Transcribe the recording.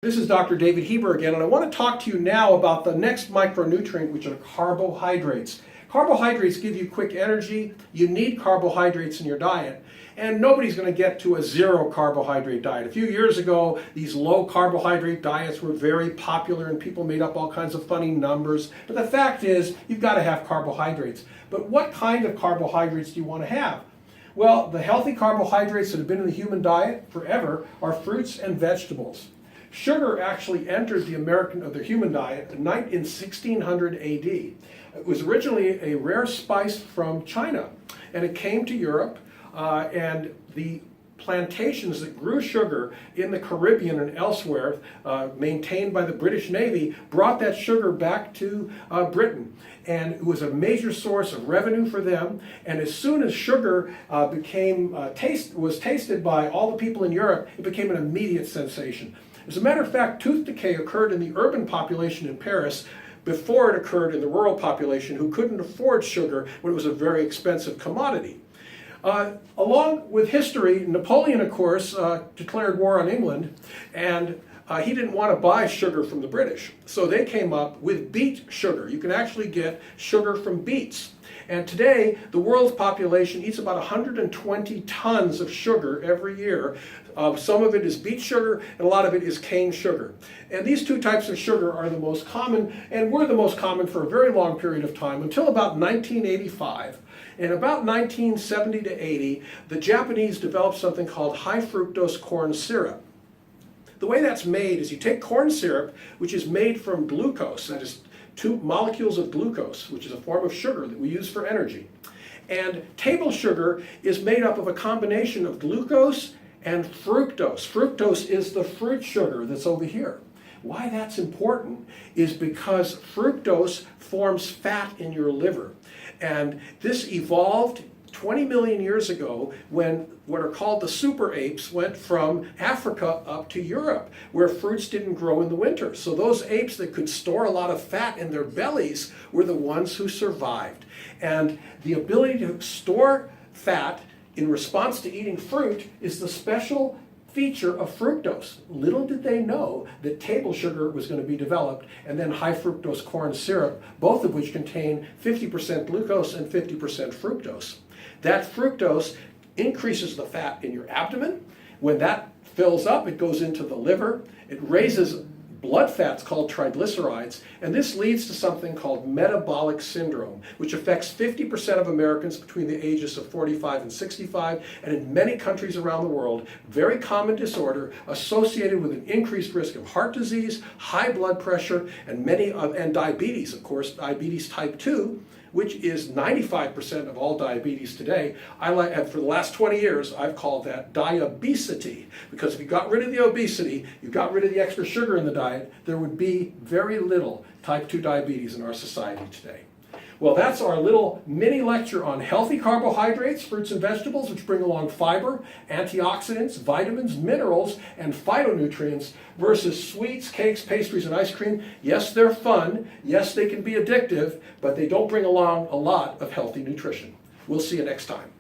This is Dr. David Heber again, and I want to talk to you now about the next micronutrient, which are carbohydrates. Carbohydrates give you quick energy. You need carbohydrates in your diet, and nobody's going to get to a zero carbohydrate diet. A few years ago, these low carbohydrate diets were very popular, and people made up all kinds of funny numbers. But the fact is, you've got to have carbohydrates. But what kind of carbohydrates do you want to have? Well, the healthy carbohydrates that have been in the human diet forever are fruits and vegetables. Sugar actually entered the human diet in 1600 AD. It was originally a rare spice from China, and it came to Europe, and the plantations that grew sugar in the Caribbean and elsewhere, maintained by the British Navy, brought that sugar back to Britain. And it was a major source of revenue for them. And as soon as sugar was tasted by all the people in Europe, it became an immediate sensation. As a matter of fact, tooth decay occurred in the urban population in Paris before it occurred in the rural population, who couldn't afford sugar when it was a very expensive commodity. Along with history, Napoleon, of course, declared war on England, and he didn't want to buy sugar from the British. So they came up with beet sugar. You can actually get sugar from beets. And today, the world's population eats about 120 tons of sugar every year. Some of it is beet sugar, and a lot of it is cane sugar. And these two types of sugar are the most common, and were the most common for a very long period of time, until about 1985. In about 1970 to 80, the Japanese developed something called high fructose corn syrup. The way that's made is you take corn syrup, which is made from glucose, that is 2 molecules of glucose, which is a form of sugar that we use for energy. And table sugar is made up of a combination of glucose and fructose. Fructose is the fruit sugar that's over here. Why that's important is because fructose forms fat in your liver. And this evolved 20 million years ago when what are called the super apes went from Africa up to Europe, where fruits didn't grow in the winter. So those apes that could store a lot of fat in their bellies were the ones who survived. And the ability to store fat in response to eating fruit is the special feature of fructose. Little did they know that table sugar was going to be developed, and then high fructose corn syrup, both of which contain 50% glucose and 50% fructose. That fructose increases the fat in your abdomen. When that fills up, it goes into the liver. It raises blood fats called triglycerides, and this leads to something called metabolic syndrome, which affects 50% of Americans between the ages of 45 and 65, and in many countries around the world, very common disorder associated with an increased risk of heart disease, high blood pressure, and diabetes, of course, diabetes type 2, which is 95% of all diabetes today. For the last 20 years, I've called that diabesity, because if you got rid of the obesity, you got rid of the extra sugar in the diet, there would be very little type 2 diabetes in our society today. Well, that's our little mini lecture on healthy carbohydrates, fruits and vegetables, which bring along fiber, antioxidants, vitamins, minerals, and phytonutrients, versus sweets, cakes, pastries, and ice cream. Yes, they're fun. Yes, they can be addictive, but they don't bring along a lot of healthy nutrition. We'll see you next time.